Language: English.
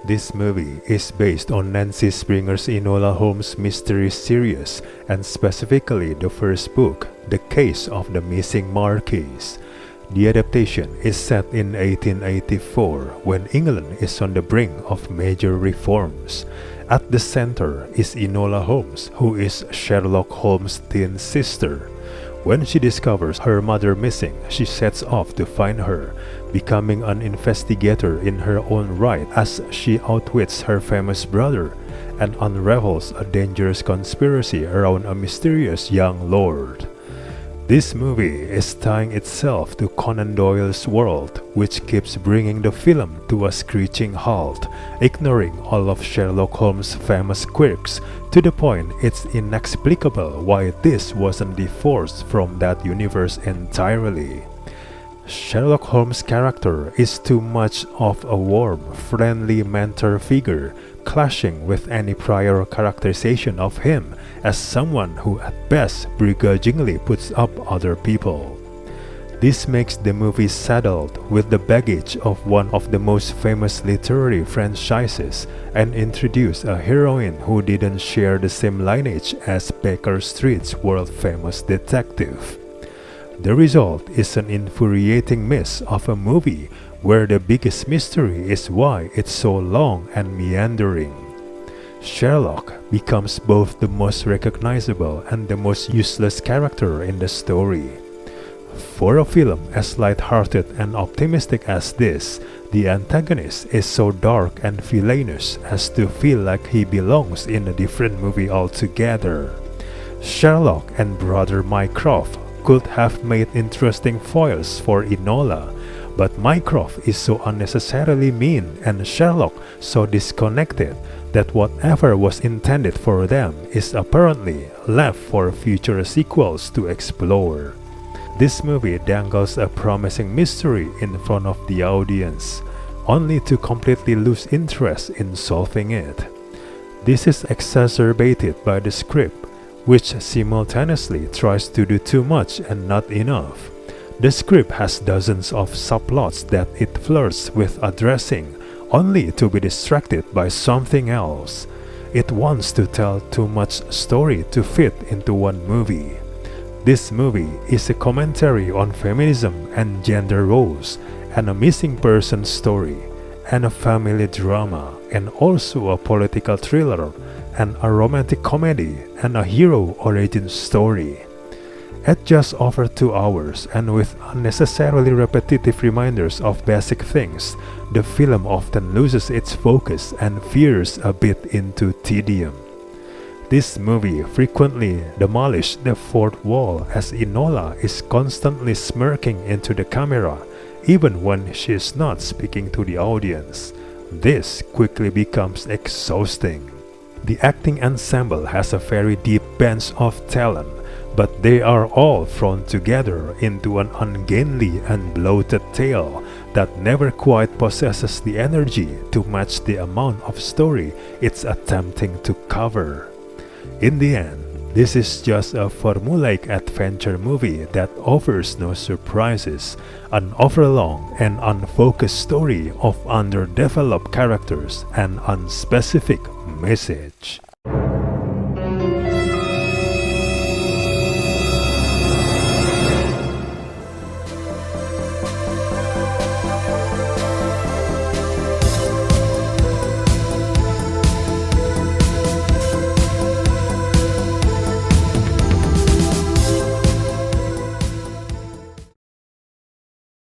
This movie is based on Nancy Springer's Enola Holmes mystery series, and specifically the first book, The Case of the Missing Marquis. The adaptation is set in 1884, when England is on the brink of major reforms. At the center is Enola Holmes, who is Sherlock Holmes' twin sister. When she discovers her mother missing, she sets off to find her, becoming an investigator in her own right as she outwits her famous brother and unravels a dangerous conspiracy around a mysterious young lord. This movie is tying itself to Conan Doyle's world, which keeps bringing the film to a screeching halt, ignoring all of Sherlock Holmes' famous quirks, to the point it's inexplicable why this wasn't divorced from that universe entirely. Sherlock Holmes' character is too much of a warm, friendly mentor figure, clashing with any prior characterization of him as someone who at best begrudgingly puts up other people. This makes the movie saddled with the baggage of one of the most famous literary franchises and introduce a heroine who didn't share the same lineage as Baker Street's world-famous detective. The result is an infuriating mess of a movie where the biggest mystery is why it's so long and meandering. Sherlock becomes both the most recognizable and the most useless character in the story. For a film as light-hearted and optimistic as this, the antagonist is so dark and villainous as to feel like he belongs in a different movie altogether. Sherlock and Brother Mycroft could have made interesting foils for Enola, but Mycroft is so unnecessarily mean and Sherlock so disconnected that whatever was intended for them is apparently left for future sequels to explore. This movie dangles a promising mystery in front of the audience, only to completely lose interest in solving it. This is exacerbated by the script, which simultaneously tries to do too much and not enough. The script has dozens of subplots that it flirts with addressing, only to be distracted by something else. It wants to tell too much story to fit into one movie. This movie is a commentary on feminism and gender roles, and a missing person story, and a family drama, and also a political thriller, and a romantic comedy, and a hero origin story. At just over 2 hours and with unnecessarily repetitive reminders of basic things, the film often loses its focus and veers a bit into tedium. This movie frequently demolishes the fourth wall as Enola is constantly smirking into the camera, even when she is not speaking to the audience. This quickly becomes exhausting. The acting ensemble has a very deep bench of talent, but they are all thrown together into an ungainly and bloated tale that never quite possesses the energy to match the amount of story it's attempting to cover. In the end, this is just a formulaic adventure movie that offers no surprises, an overlong and unfocused story of underdeveloped characters and unspecific message.